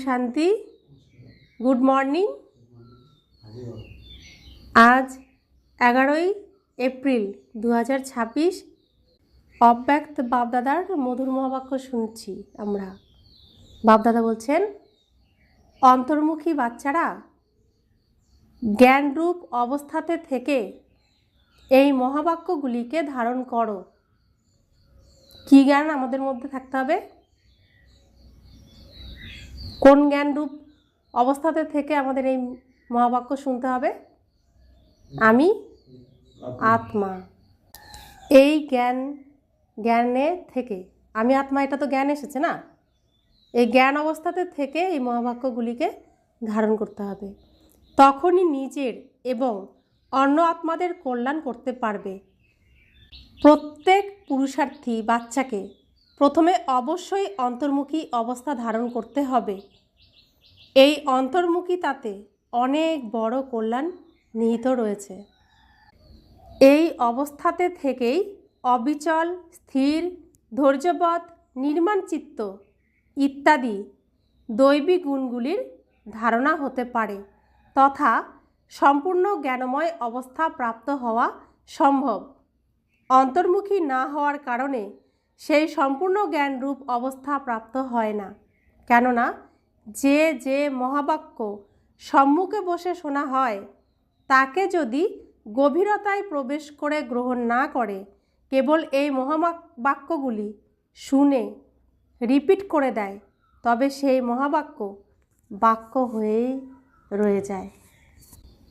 শান্তি। Good morning. আজ 11ই April 2026। অব্যক্ত বাপদাদার মধুর মহাবাক্য শুনছি আমরা। বাপদাদা বলছেন, অন্তর্মুখী বাচ্চারা, জ্ঞানরূপ অবস্থাতে থেকে এই মহাবাক্যগুলিকে ধারণ করো। কি জ্ঞান আমাদের মধ্যে থাকতে হবে? কোন জ্ঞানরূপ অবস্থাতে থেকে আমাদের এই মহাবাক্য শুনতে হবে? আমি আত্মা। এই জ্ঞানে থেকে, আমি আত্মা, এটা তো জ্ঞান এসেছে না? এই জ্ঞান অবস্থাতে থেকে এই মহাবাক্যগুলিকে ধারণ করতে হবে। তখনই নিজের এবং অন্য আত্মাদের কল্যাণ করতে পারবে। প্রত্যেক পুরুষার্থী বাচ্চাকে প্রথমে অবশ্যই অন্তর্মুখী অবস্থা ধারণ করতে হবে। এই অন্তর্মুখিতাতে অনেক বড় কল্যাণ নিহিত রয়েছে। এই অবস্থাতে থেকেই অবিচল, স্থির, ধৈর্যবৎ, নির্মাণচিত্ত ইত্যাদি দৈবী গুণগুলির ধারণা হতে পারে তথা সম্পূর্ণ জ্ঞানময় অবস্থা প্রাপ্ত হওয়া সম্ভব। অন্তর্মুখী না হওয়ার কারণে সেই সম্পূর্ণ জ্ঞানরূপ অবস্থা প্রাপ্ত হয় না। কেননা যে মহাবাক্য সম্মুখে বসে শোনা হয় তাকে যদি গভীরতায় প্রবেশ করে গ্রহণ না করে, কেবল এই মহাবাক্যগুলি শুনে রিপিট করে দেয়, তবে সেই মহাবাক্য বাক্য হয়েই রয়ে যায়।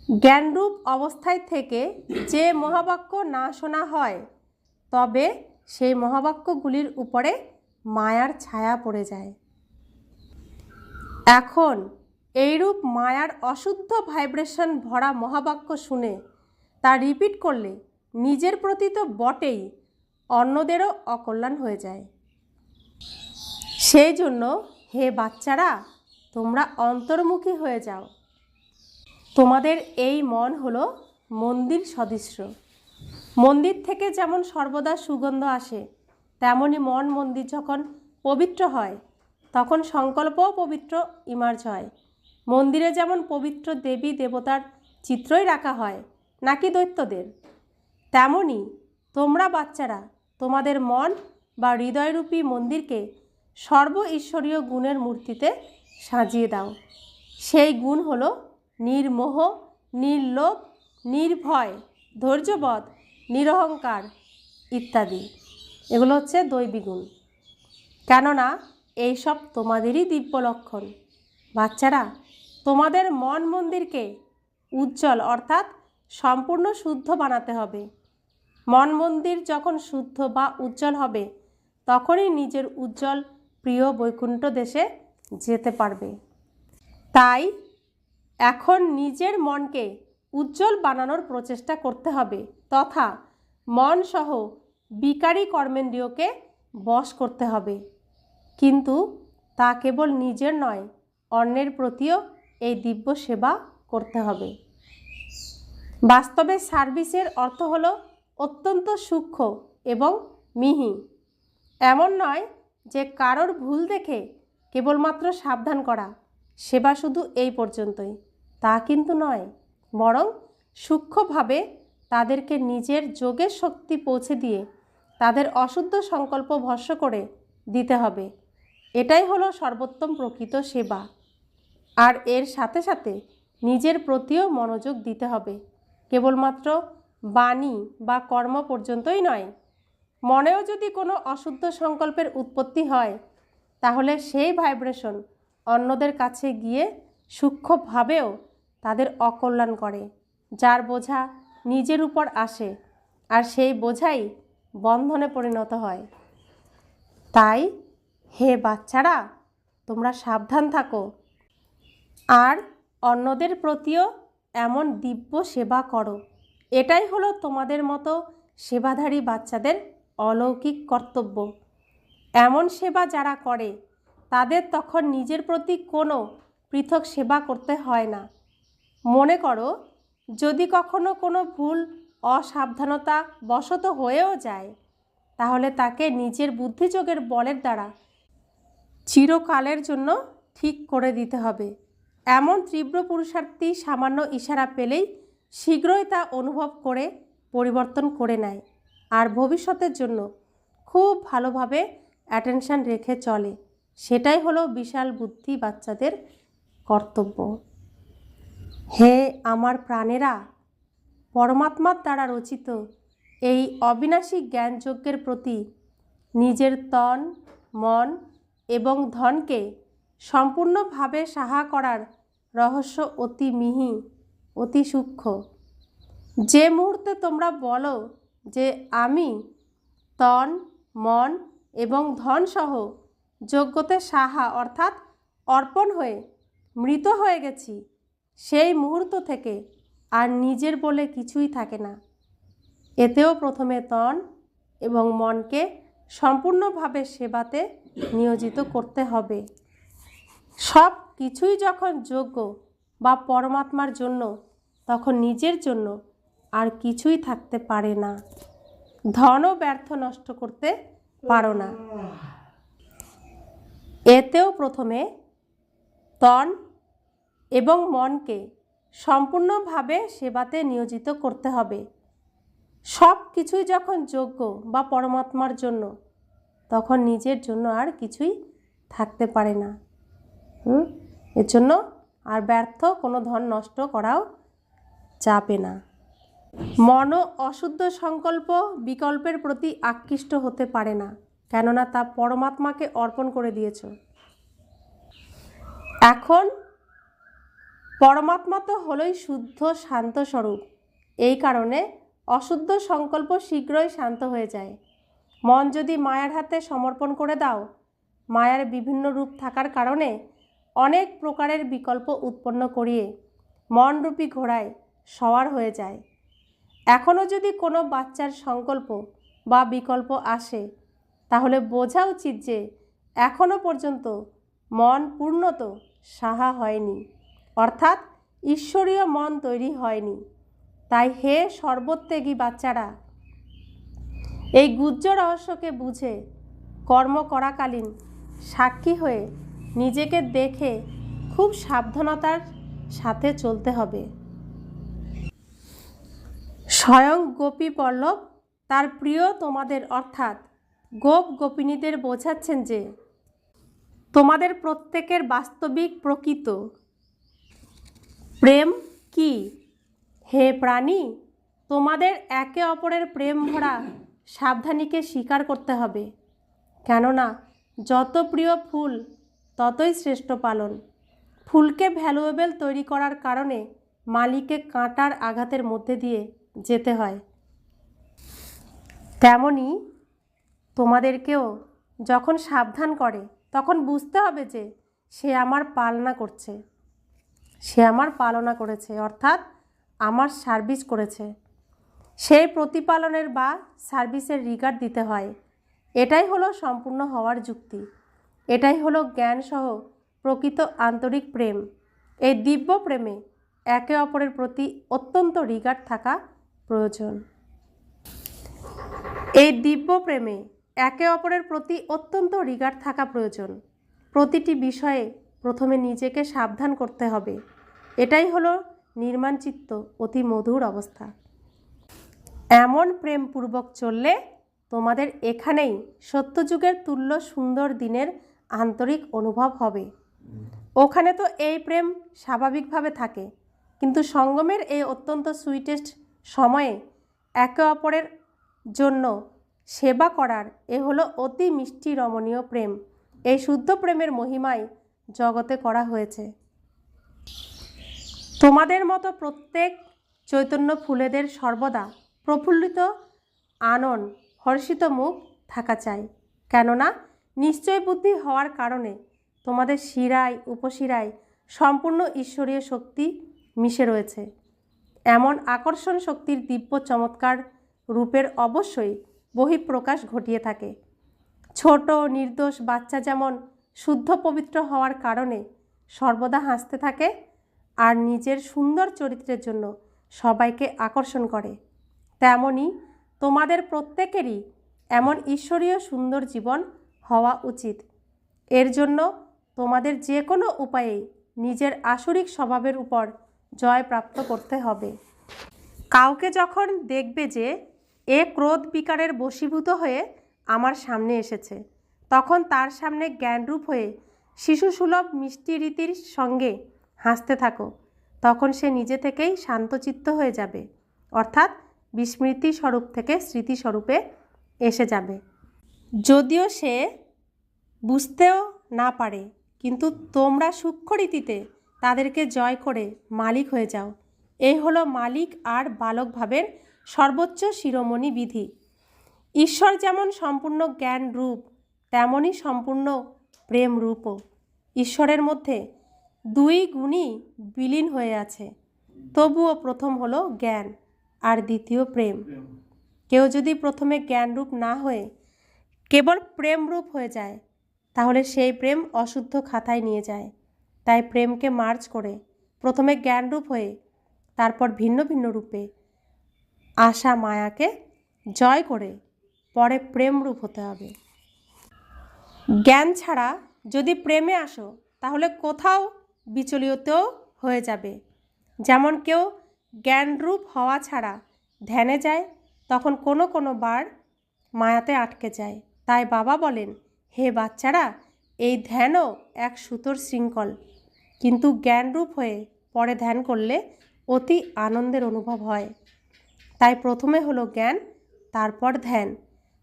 জ্ঞানরূপ অবস্থায় থেকে যে মহাবাক্য না শোনা হয়, তবে সেই মহাবাক্যগুলির উপরে মায়ার ছায়া পড়ে যায়। এখন এইরূপ মায়ার অশুদ্ধ ভাইব্রেশন ভরা মহাবাক্য শুনে তা রিপিট করলে নিজের প্রতি তো বটেই, অন্যদেরও অকল্যাণ হয়ে যায়। সেই জন্য হে বাচ্চারা, তোমরা অন্তর্মুখী হয়ে যাও। তোমাদের এই মন হলো মন্দির সদৃশ্য। মন্দির থেকে যেমন সর্বদা সুগন্ধ আসে, তেমনি মন মন্দির যখন পবিত্র হয় তখন সংকল্পও পবিত্র ইমার্জ হয়। মন্দিরে যেমন পবিত্র দেবী দেবতার চিত্রই রাখা হয়, নাকি দৈত্যদের, তেমনি তোমরা বাচ্চারা তোমাদের মন বা হৃদয়রূপী মন্দিরকে সর্ব ঈশ্বরীয় গুণের মূর্তিতে সাজিয়ে দাও। সেই গুণ হলো নির্মোহ, নির্লোভ, নির্ভয়, ধৈর্যবৎ, নিরহংকার ইত্যাদি। এগুলো হচ্ছে দৈবী গুণ। কেননা এইসব তোমাদেরই দিব্য লক্ষণ। বাচ্চারা, তোমাদের মন মন্দিরকে উজ্জ্বল অর্থাৎ সম্পূর্ণ শুদ্ধ বানাতে হবে। মন মন্দির যখন শুদ্ধ বা উজ্জ্বল হবে, তখনই নিজের উজ্জ্বল প্রিয় বৈকুণ্ঠ দেশে যেতে পারবে। তাই এখন নিজের মনকে উজ্জ্বল বানানোর প্রচেষ্টা করতে হবে তথা মন সহ বিকারী কর্মেন্দ্রিয়কে বশ করতে হবে। কিন্তু তা কেবল নিজের নয়, অন্যের প্রতিও এই দিব্য সেবা করতে হবে। বাস্তবে সার্ভিসের অর্থ হলো অত্যন্ত সূক্ষ্ম এবং মিহি। এমন নয় যে কারোর ভুল দেখে কেবলমাত্র সাবধান করা, সেবা শুধু এই পর্যন্তই, তা কিন্তু নয়। বরং সূক্ষ্মভাবে তাদেরকে নিজের যোগের শক্তি পৌঁছে দিয়ে তাদের অশুদ্ধ সংকল্প ভস্ম করে দিতে হবে। এটাই হলো সর্বোত্তম প্রকৃত সেবা। আর এর সাথে সাথে নিজের প্রতিও মনোযোগ দিতে হবে। কেবলমাত্র বাণী বা কর্ম পর্যন্তই নয়। মনেও যদি কোনো অশুদ্ধ সংকল্পের উৎপত্তি হয়, তাহলে সেই ভাইব্রেশন অন্যদের কাছে গিয়ে সূক্ষ্মভাবেও তাদের অকল্যাণ করে, যার বোঝা নিজের উপর আসে, আর সেই বোঝাই বন্ধনে পরিণত হয়। তাই হে বাচ্চারা, তোমরা সাবধান থাকো আর অন্যদের প্রতিও এমন দিব্য সেবা করো। এটাই হলো তোমাদের মতো সেবাধারী বাচ্চাদের অলৌকিক কর্তব্য। এমন সেবা যারা করে তাদের তখন নিজের প্রতি কোনো পৃথক সেবা করতে হয় না। মনে করো, যদি কখনো কোনো ভুল অসাবধানতা বশত হয়েও যায়, তাহলে তাকে নিজের বুদ্ধিযোগের বলের দ্বারা চিরকালের জন্য ঠিক করে দিতে হবে। এমন তীব্র পুরুষার্থী সামান্য ইশারা পেলেই শীঘ্রই তা অনুভব করে পরিবর্তন করে নেয় আর ভবিষ্যতের জন্য খুব ভালোভাবে অ্যাটেনশন রেখে চলে। সেটাই হলো বিশাল বুদ্ধি বাচ্চাদের কর্তব্য। হে আমার প্রাণেরা, পরমাত্মার দ্বারা রচিত এই অবিনাশী জ্ঞানযজ্ঞের প্রতি নিজের তন, মন এবং ধনকে সম্পূর্ণভাবে সাহা করার রহস্য অতি মিহি, অতি সূক্ষ্ম। যে মুহূর্তে তোমরা বলো যে আমি তন, মন এবং ধনসহ যজ্ঞতে সাহা অর্থাৎ অর্পণ হয়ে মৃত হয়ে গেছি, সেই মুহূর্ত থেকে আর নিজের বলে কিছুই থাকে না। এতেও প্রথমে তন এবং মনকে সম্পূর্ণভাবে সেবাতে নিয়োজিত করতে হবে। সব কিছুই যখন যোগ্য বা পরমাত্মার জন্য, তখন নিজের জন্য আর কিছুই থাকতে পারে না। ধনও ব্যর্থ নষ্ট করতে পারো না। এতেও প্রথমে তন এবং মনকে সম্পূর্ণভাবে সেবাতে নিয়োজিত করতে হবে। সব কিছুই যখন যোগ্য বা পরমাত্মার জন্য, তখন নিজের জন্য আর কিছুই থাকতে পারে না। এর জন্য আর ব্যর্থ কোনো ধন নষ্ট করাও যাবে না। মনও অশুদ্ধ সংকল্প বিকল্পের প্রতি আকৃষ্ট হতে পারে না, কেননা তা পরমাত্মাকে অর্পণ করে দিয়েছ। এখন পরমাত্মা তো হলোই শুদ্ধ শান্ত স্বরূপ। এই কারণে অশুদ্ধ সংকল্প শীঘ্রই শান্ত হয়ে যায়। মন যদি মায়ার হাতে সমর্পণ করে দাও, মায়ার বিভিন্ন রূপ থাকার কারণে অনেক প্রকারের বিকল্প উৎপন্ন করিয়ে মনরূপী ঘোড়ায় সওয়ার হয়ে যায়। এখনও যদি কোনো বাচ্চার সংকল্প বা বিকল্প আসে, তাহলে বোঝা উচিত যে এখনও পর্যন্ত মন পূর্ণত সাহা হয়নি, অর্থাৎ ঈশ্বরীয় মন তৈরি হয়নি। তাই হে সর্বত্যাগী বাচ্চারা, এই গুহ্য রহস্যকে বুঝে কর্ম করাকালীন সাক্ষী হয়ে নিজেকে দেখে খুব সাবধানতার সাথে চলতে হবে। স্বয়ং গোপী বল্লভ তার প্রিয় তোমাদের অর্থাৎ গোপ গোপিনীদের বোঝাচ্ছেন যে তোমাদের প্রত্যেকের বাস্তবিক প্রকৃত প্রেম কি। হে প্রাণী, তোমাদের একে অপরের প্রেম ভরা সাবধানীকে স্বীকার করতে হবে, কেননা যত প্রিয় ফুল ততই শ্রেষ্ঠ পালন। ফুলকে ভ্যালুয়েবল তৈরি করার কারণে মালিকে কাঁটার আঘাতের মধ্যে দিয়ে যেতে হয়। তেমনি তোমাদেরকেও যখন সাবধান করে, তখন বুঝতে হবে যে সে আমার পালনা করছে, সে আমার পালনা করেছে, অর্থাৎ আমার সার্ভিস করেছে। সেই প্রতিপালনের বা সার্ভিসের রিগার্ড দিতে হয়। এটাই হলো সম্পূর্ণ হওয়ার যুক্তি। এটাই হলো জ্ঞানসহ প্রকৃত আন্তরিক প্রেম। এই দিব্য প্রেমে একে অপরের প্রতি অত্যন্ত রিগার্ড থাকা প্রয়োজন। এই দিব্য প্রেমে একে অপরের প্রতি অত্যন্ত রিগার্ড থাকা প্রয়োজন। প্রতিটি বিষয়ে প্রথমে নিজেকে সাবধান করতে হবে। এটাই হলো নির্মাণচিত্ত অতি মধুর অবস্থা। এমন প্রেমপূর্বক চললে তোমাদের এখানেই সত্যযুগের তুল্য সুন্দর দিনের আন্তরিক অনুভব হবে। ওখানে তো এই প্রেম স্বাভাবিকভাবে থাকে, কিন্তু সঙ্গমের এই অত্যন্ত সুইটেস্ট সময়ে একে অপরের জন্য সেবা করার এ হলো অতি মিষ্টি রমণীয় প্রেম। এই শুদ্ধ প্রেমের মহিমাই জগতে করা হয়েছে। তোমাদের মতো প্রত্যেক চৈতন্য ফুলেদের সর্বদা প্রফুল্লিত, আনন্দ, হর্ষিত মুখ থাকা চাই, কেননা নিশ্চয় বুদ্ধি হওয়ার কারণে তোমাদের শিরায় উপশিরায় সম্পূর্ণ ঈশ্বরীয় শক্তি মিশে রয়েছে। এমন আকর্ষণ শক্তির দিব্য চমৎকার রূপের অবশ্যই বহিঃপ্রকাশ ঘটিয়ে থাকে। ছোট নির্দোষ বাচ্চা যেমন শুদ্ধ পবিত্র হওয়ার কারণে সর্বদা হাসতে থাকে আর নিজের সুন্দর চরিত্রের জন্য সবাইকে আকর্ষণ করে, তেমনি তোমাদের প্রত্যেকেরই এমন ঈশ্বরীয় সুন্দর জীবন হওয়া উচিত। এর জন্য তোমাদের যে কোনো উপায়েই নিজের আসরিক স্বভাবের উপর জয় প্রাপ্ত করতে হবে। কাউকে যখন দেখবে যে এ ক্রোধ বিকারের বশীভূত হয়ে আমার সামনে এসেছে, তখন তার সামনে জ্ঞানরূপ হয়ে শিশুসুলভ মিষ্টি রীতির সঙ্গে হাসতে থাকো। তখন সে নিজে থেকেই শান্তচিত্ত হয়ে যাবে, অর্থাৎ বিস্মৃতি স্বরূপ থেকে স্মৃতিস্বরূপে এসে যাবে। যদিও সে বুঝতেও না পারে, কিন্তু তোমরা সূক্ষ্ম রীতিতে তাদেরকে জয় করে মালিক হয়ে যাও। এই হলো মালিক আর বালক ভাবের সর্বোচ্চ শিরোমণি বিধি। ঈশ্বর যেমন সম্পূর্ণ জ্ঞান রূপ, তেমনই সম্পূর্ণ প্রেম রূপও। ঈশ্বরের মধ্যে দুই গুণই বিলীন হয়ে আছে, তবুও প্রথম হলো জ্ঞান আর দ্বিতীয় প্রেম। কেউ যদি প্রথমে জ্ঞানরূপ না হয়ে কেবল প্রেমরূপ হয়ে যায়, তাহলে সেই প্রেম অশুদ্ধ খাতায় নিয়ে যায়। তাই প্রেমকে মার্জ করে প্রথমে জ্ঞানরূপ হয়ে তারপর ভিন্ন ভিন্ন রূপে আশা মায়াকে জয় করে পরে প্রেমরূপ হতে হবে। জ্ঞান ছাড়া যদি প্রেমে আসো, তাহলে কোথাও বিচলিতও হয়ে যাবে। যেমন কেউ জ্ঞানরূপ হওয়া ছাড়া ধ্যানে যায়, তখন কোনো বার মায়াতে আটকে যায়। তাই বাবা বলেন, হে বাচ্চারা, এই ধ্যানও এক সুতোর শৃঙ্খল, কিন্তু জ্ঞানরূপ হয়ে পরে ধ্যান করলে অতি আনন্দের অনুভব হয়। তাই প্রথমে হলো জ্ঞান, তারপর ধ্যান।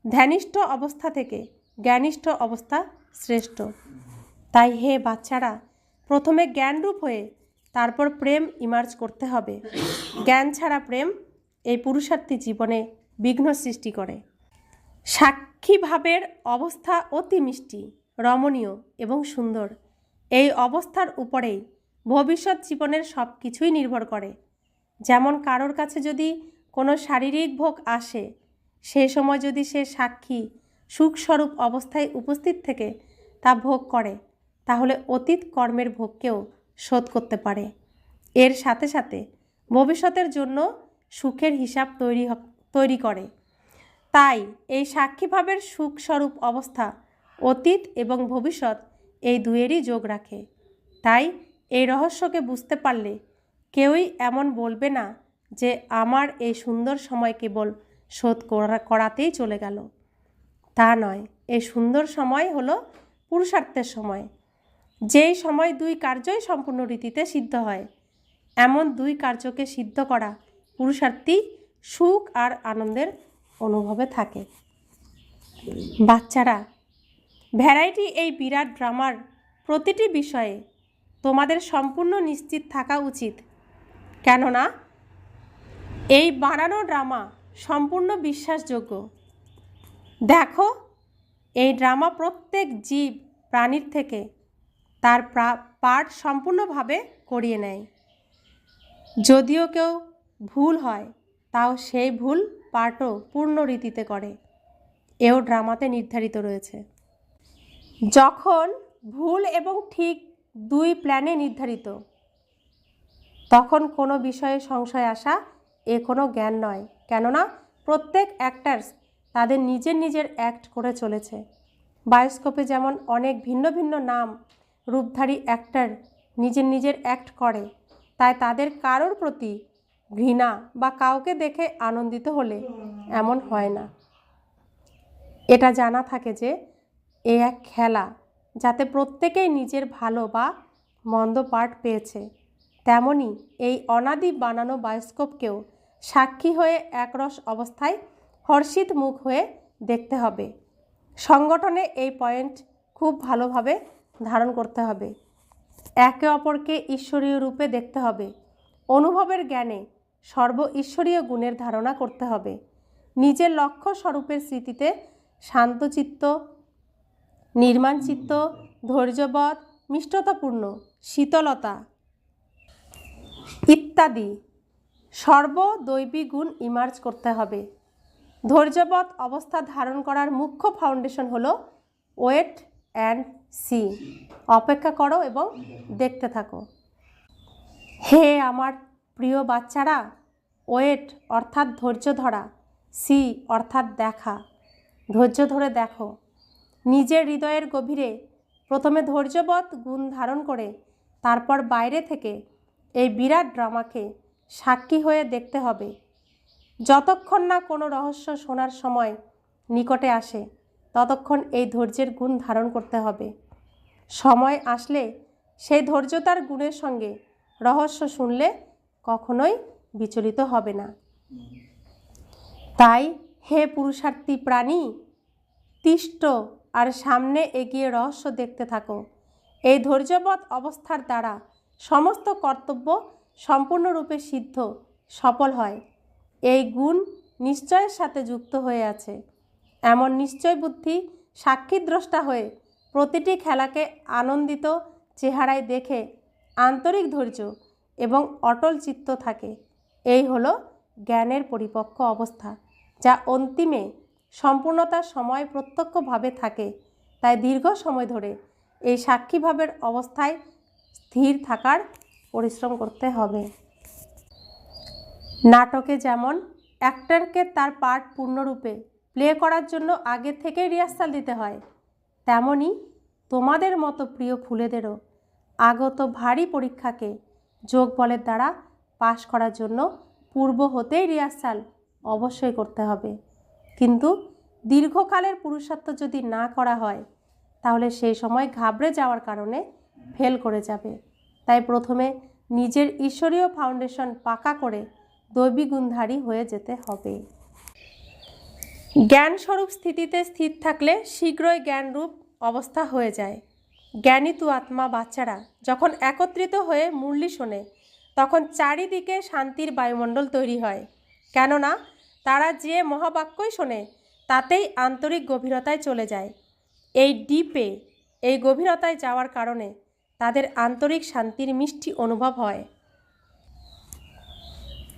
ধ্যানিষ্ঠ অবস্থা থেকে জ্ঞানিষ্ঠ অবস্থা শ্রেষ্ঠ। তাই হে বাচ্চারা, প্রথমে জ্ঞানরূপ হয়ে তারপর প্রেম ইমার্জ করতে হবে। জ্ঞান ছাড়া প্রেম এই পুরুষার্থী জীবনে বিঘ্ন সৃষ্টি করে। সাক্ষী ভাবের অবস্থা অতি মিষ্টি, রমণীয় এবং সুন্দর। এই অবস্থার উপরেই ভবিষ্যৎ জীবনের সব কিছুই নির্ভর করে। যেমন কারোর কাছে যদি কোনো শারীরিক ভোগ আসে, সে সময় যদি সে সাক্ষী সুখস্বরূপ অবস্থায় উপস্থিত থেকে তা ভোগ করে, তাহলে অতীত কর্মের ভোগকেও শোধ করতে পারে। এর সাথে সাথে ভবিষ্যতের জন্য সুখের হিসাব তৈরি করে। তাই এই সাক্ষীভাবের সুখস্বরূপ অবস্থা অতীত এবং ভবিষ্যৎ এই দুয়েরই যোগ রাখে। তাই এই রহস্যকে বুঝতে পারলে কেউই এমন বলবে না যে আমার এই সুন্দর সময় কেবল শোধ করাতেই চলে গেল। তা নয়, এই সুন্দর সময় হলো পুরুষার্থের সময়, যেই সময় দুই কার্যই সম্পূর্ণ রীতিতে সিদ্ধ হয়। এমন দুই কার্যকে সিদ্ধ করা পুরুষার্থী সুখ আর আনন্দের অনুভবে থাকে। বাচ্চারা, ভ্যারাইটি এই বিরাট ড্রামার প্রতিটি বিষয়ে তোমাদের সম্পূর্ণ নিশ্চিত থাকা উচিত, কেননা এই বানানো ড্রামা সম্পূর্ণ বিশ্বাসযোগ্য। দেখো, এই ড্রামা প্রত্যেক জীব প্রাণীর থেকে তার পার্ট সম্পূর্ণভাবে করিয়ে নেয়। যদিও কেউ ভুল হয়, তাও সেই ভুল পার্টও পূর্ণ রীতিতে করে, এও ড্রামাতে নির্ধারিত রয়েছে। যখন ভুল এবং ঠিক দুই প্ল্যানে নির্ধারিত, তখন কোনো বিষয়ে সংশয় আসা এ কোনো জ্ঞান নয়, কেননা প্রত্যেক অ্যাক্টার্স তাদের নিজের অ্যাক্ট করে চলেছে। বায়োস্কোপে যেমন অনেক ভিন্ন ভিন্ন নাম রূপধারী অ্যাক্টর নিজের অ্যাক্ট করে, তাই তাদের কারোর প্রতি ঘৃণা বা কাউকে দেখে আনন্দিত হলে এমন হয় না। এটা জানা থাকে যে এ এক খেলা, যাতে প্রত্যেকেই নিজের ভালো বা মন্দ পার্ট পেয়েছে। তেমনি এই অনাদি বানানো বায়োস্কোপকেও সাক্ষী হয়ে একরস অবস্থায় হর্ষিত মুখ হয়ে দেখতে হবে। সংগঠনে এই পয়েন্ট খুব ভালোভাবে ধারণ করতে হবে। একে অপরকে ঈশ্বরীয় রূপে দেখতে হবে। অনুভবের জ্ঞানে সর্ব ঈশ্বরীয় গুণের ধারণা করতে হবে। নিজের লক্ষ্য স্বরূপের স্মৃতিতে শান্তচিত্ত, নির্মাণচিত্ত, ধৈর্যবৎ, মিষ্টতাপূর্ণ, শীতলতা ইত্যাদি সর্বদৈবী গুণ ইমার্জ করতে হবে। ধৈর্যবৎ অবস্থা ধারণ করার মুখ্য ফাউন্ডেশন হলো ওয়েট অ্যান্ড সি, অপেক্ষা করো এবং দেখতে থাকো। হে আমার প্রিয় বাচ্চারা, ওয়েট অর্থাৎ ধৈর্য ধরা, সি অর্থাৎ দেখা। ধৈর্য ধরে দেখো, নিজের হৃদয়ের গভীরে প্রথমে ধৈর্যবৎ গুণ ধারণ করে তারপর বাইরে থেকে এই বিরাট ড্রামাকে সাক্ষী হয়ে দেখতে হবে। যতক্ষণ না কোনো রহস্য শোনার সময় নিকটে আসে ততক্ষণ এই ধৈর্যের গুণ ধারণ করতে হবে। সময় আসলে সেই ধৈর্যতার গুণের সঙ্গে রহস্য শুনলে কখনোই বিচলিত হবে না। তাই হে পুরুষার্থী প্রাণী, তিষ্ঠ আর সামনে এগিয়ে রহস্য দেখতে থাকো। এই ধৈর্যবৎ অবস্থার দ্বারা সমস্ত কর্তব্য সম্পূর্ণরূপে সিদ্ধ সফল হয়। এই গুণ নিশ্চয়ের সাথে যুক্ত হয়ে আছে। এমন নিশ্চয় বুদ্ধি সাক্ষীদ্রষ্টা হয়ে প্রতিটি খেলাকে আনন্দিত চেহারায় দেখে আন্তরিক ধৈর্য এবং অটল চিত্ত থাকে। এই হলো জ্ঞানের পরিপক্ক অবস্থা, যা অন্তিমে সম্পূর্ণতার সময় প্রত্যক্ষভাবে থাকে। তাই দীর্ঘ সময় ধরে এই সাক্ষীভাবের অবস্থায় স্থির থাকার পরিশ্রম করতে হবে। নাটকে যেমন অ্যাক্টরকে তার পার্ট পূর্ণরূপে প্লে করার জন্য আগে থেকেই রিহার্সাল দিতে হয়, তেমনি তোমাদের মতো প্রিয় ফুলেদেরও আগত ভারী পরীক্ষাকে যোগ বলের দ্বারা পাশ করার জন্য পূর্ব হতেই রিহার্সাল অবশ্যই করতে হবে। কিন্তু দীর্ঘকালের পুরুষার্থ যদি না করা হয় তাহলে সেই সময় ঘাবড়ে যাওয়ার কারণে ফেল করে যাবে। তাই প্রথমে নিজের ঈশ্বরীয় ফাউন্ডেশন পাকা করে দৈবী গুণধারী হয়ে যেতে হবে। জ্ঞানস্বরূপ স্থিতিতে স্থির থাকলে শীঘ্রই জ্ঞানরূপ অবস্থা হয়ে যায়। জ্ঞানী তু আত্মা বাচ্চারা যখন একত্রিত হয়ে মুরলি শোনে তখন চারিদিকে শান্তির বায়ুমণ্ডল তৈরি হয়, কেননা তারা যে মহাবাক্যই শোনে তাতেই আন্তরিক গভীরতায় চলে যায়। এই ডিপে এই গভীরতায় যাওয়ার কারণে তাদের আন্তরিক শান্তির মিষ্টি অনুভব হয়।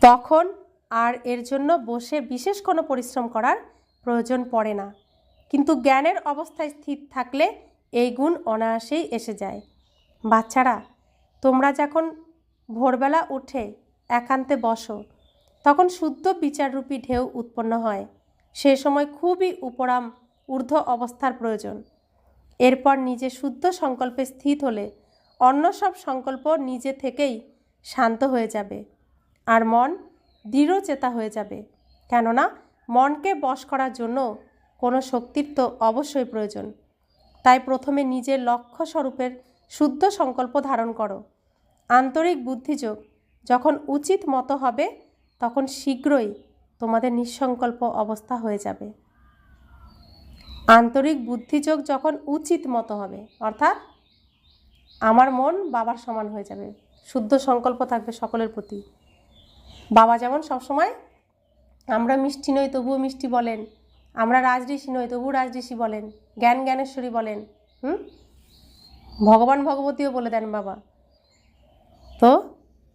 তখন আর এর জন্য বসে বিশেষ কোনো পরিশ্রম করার প্রয়োজন পড়ে না। কিন্তু জ্ঞানের অবস্থায় স্থির থাকলে এই গুণ অনায়াসেই এসে যায়। বাচ্চারা, তোমরা যখন ভোরবেলা উঠে একান্তে বসো তখন শুদ্ধ বিচাররূপী ঢেউ উৎপন্ন হয়। সে সময় খুবই উপরাম ঊর্ধ্ব অবস্থার প্রয়োজন। এরপর নিজে শুদ্ধ সংকল্পে স্থিত হলে অন্য সব সংকল্প নিজে থেকেই শান্ত হয়ে যাবে আর মন দৃঢ়চেতা হয়ে যাবে। কেননা মনকে বশ করার জন্য কোনো শক্তির তো অবশ্যই প্রয়োজন। তাই প্রথমে নিজের লক্ষ্য স্বরূপের শুদ্ধ সংকল্প ধারণ করো। আন্তরিক বুদ্ধিযোগ যখন উচিত মতো হবে তখন শীঘ্রই তোমাদের নিঃসংকল্প অবস্থা হয়ে যাবে। আন্তরিক বুদ্ধিযোগ যখন উচিত মতো হবে অর্থাৎ আমার মন বাবার সমান হয়ে যাবে, শুদ্ধ সংকল্প থাকবে সকলের প্রতি। বাবা যেমন সবসময় আমরা মিষ্টি নই তবুও মিষ্টি বলেন, আমরা রাজঋষি নই তবুও রাজঋষি বলেন, জ্ঞান জ্ঞানেশ্বরী বলেন, ভগবান ভগবতীও বলে দেন বাবা। তো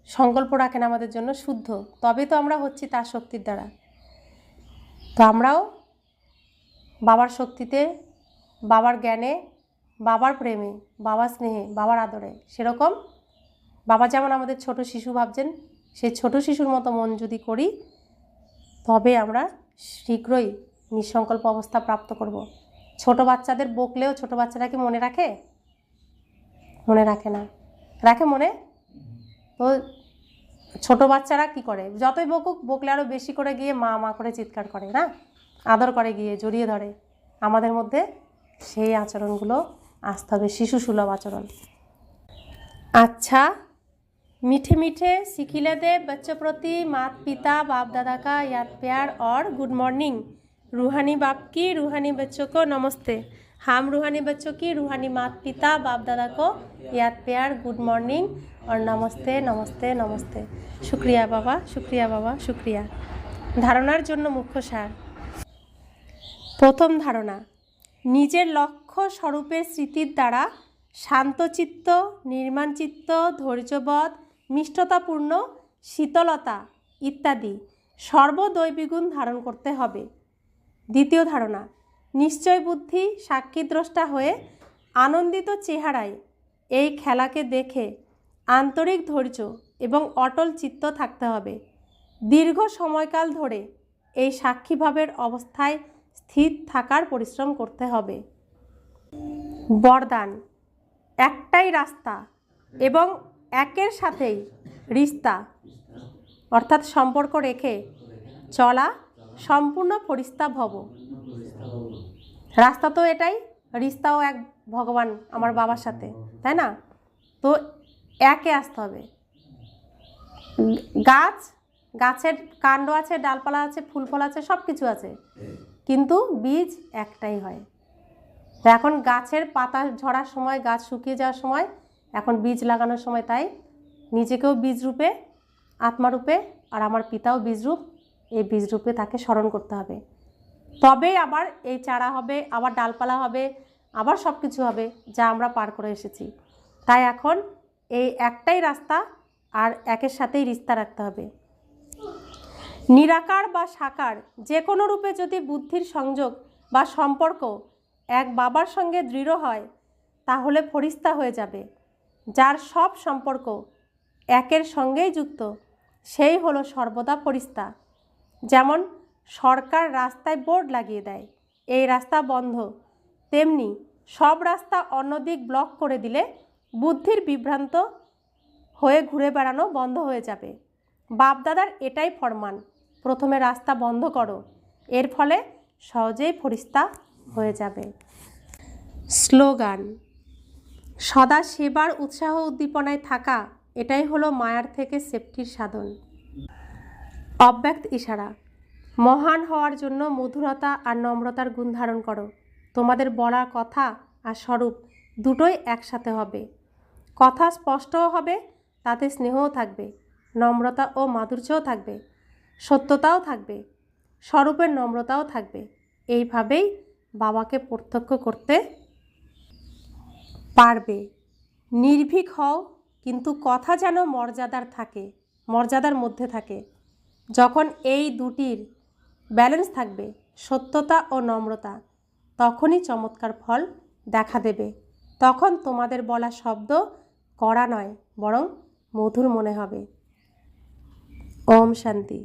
সংকল্প রাখেন আমাদের জন্য শুদ্ধ, তবে তো আমরা হচ্ছি তার শক্তির দ্বারা। তো আমরাও বাবার শক্তিতে, বাবার জ্ঞানে, বাবার প্রেমে, বাবার স্নেহে, বাবার আদরে, সেরকম বাবা যেমন আমাদের ছোট শিশু ভাবছেন সেই ছোট শিশুর মতো মন যদি করি তবে আমরা শীঘ্রই নিঃসংকল্প অবস্থা প্রাপ্ত করব। ছোট বাচ্চাদের বকলেও ছোট বাচ্চারা কি মনে রাখে? মনে রাখে না। রাখে মনে? তো ছোট বাচ্চারা কি করে, যতই বকুক, বকলে আরও বেশি করে গিয়ে মা মা করে চিৎকার করে না, আদর করে, গিয়ে জড়িয়ে ধরে। আমাদের মধ্যে সেই আচরণগুলো আসতে হবে, শিশু সুলভ আচরণ। अच्छा, मीठे मीठे सिखिले दे बच्चों प्रति माता पिता बाप दादा का याद प्यार और गुड मॉर्निंग। रूहानी बाप की रूहानी बच्चों को नमस्ते। हम रूहानी बच्चों की रूहानी माता पिता बाप दादा को याद प्यार, गुड मॉर्निंग और नमस्ते नमस्ते नमस्ते। शुक्रिया बाबा, शुक्रिया बाबा, शुक्रिया। धारणार जन्य मुख्य सार। प्रथम धारणा, निजेर लक्ष्य स्वरूपेर स्मृतिर द्वारा शान्तचित्त, निर्माणचित्त, धैर्यबोध, मिष्टतापूर्ण, शीतलता इत्यादि सर्वदैवी गुण धारण करते हबे। द्वितीय धारणा, निश्चय बुद्धि साक्षीद्रष्टा हुए आनंदित चेहराय এই খেলাকে দেখে আন্তরিক ধৈর্য এবং অটল চিত্ত থাকতে হবে। দীর্ঘ সময়কাল ধরে এই সাক্ষীভাবের অবস্থায় স্থির থাকার পরিশ্রম করতে হবে। বরদান, একটাই রাস্তা এবং একের সাথেই রিস্তা অর্থাৎ সম্পর্ক রেখে চলা সম্পূর্ণ ফরিস্তা ভব। রাস্তা তো এটাই, রিস্তাও এক ভগবান আমার বাবার সাথে, তাই না? তো একে আসতে হবে। গাছের কাণ্ড আছে, ডালপালা আছে, ফুল ফল আছে, সব কিছু আছে, কিন্তু বীজ একটাই হয়। এখন গাছের পাতা ঝরার সময়, গাছ শুকিয়ে যাওয়ার সময়, এখন বীজ লাগানোর সময়, তাই নিজেকেও বীজরূপে, আত্মারূপে, আর আমার পিতাও বীজরূপ, এই বীজরূপে তাকে স্মরণ করতে হবে। তবেই আবার এই চারা হবে, আবার ডালপালা হবে, আবার সব কিছু হবে যা আমরা পার করে এসেছি। তাই এখন এই একটাই রাস্তা আর একের সাথেই রিস্তা রাখতে হবে। নিরাকার বা সাকার যে কোনো রূপে যদি বুদ্ধির সংযোগ বা সম্পর্ক এক বাবার সঙ্গে দৃঢ় হয়, তাহলে ফরিস্তা হয়ে যাবে। যার সব সম্পর্ক একের সঙ্গেই যুক্ত, সেই হলো সর্বদা ফরিস্তা। যেমন সরকার রাস্তায় বোর্ড লাগিয়ে দেয়, এই রাস্তা বন্ধ, তেমনি সব রাস্তা অন্যদিক ব্লক করে দিলে বুদ্ধির বিভ্রান্ত হয়ে ঘুরে বেড়ানো বন্ধ হয়ে যাবে। বাপদাদার এটাই ফরমান, প্রথমে রাস্তা বন্ধ করো, এর ফলে সহজেই ফরিস্তা হয়ে যাবে। স্লোগান: সদা সেবার উৎসাহ উদ্দীপনায় থাকা, এটাই হলো মায়ার থেকে সেফটির সাধন। অব্যক্ত ইশারা: মহান হওয়ার জন্য মধুরতা আর নম্রতার গুণ ধারণ করো। তোমাদের বলা কথা আর স্বরূপ দুটোই একসাথে হবে। কথা স্পষ্টও হবে, তাতে স্নেহও থাকবে, নম্রতা ও মাধুর্যও থাকবে, সত্যতাও থাকবে, স্বরূপের নম্রতাও থাকবে। এইভাবেই বাবাকে প্রত্যক্ষ করতে পারবে। নির্ভীক হও, কিন্তু কথা যেন মর্যাদার থাকে, মর্যাদার মধ্যে থাকে। যখন এই দুটির ব্যালেন্স থাকবে, সত্যতা ও নম্রতা, তখনই চমৎকার ফল দেখা দেবে। তখন তোমাদের বলা শব্দ কড়া নয়, বরং মধুর মনে হবে। ওম শান্তি।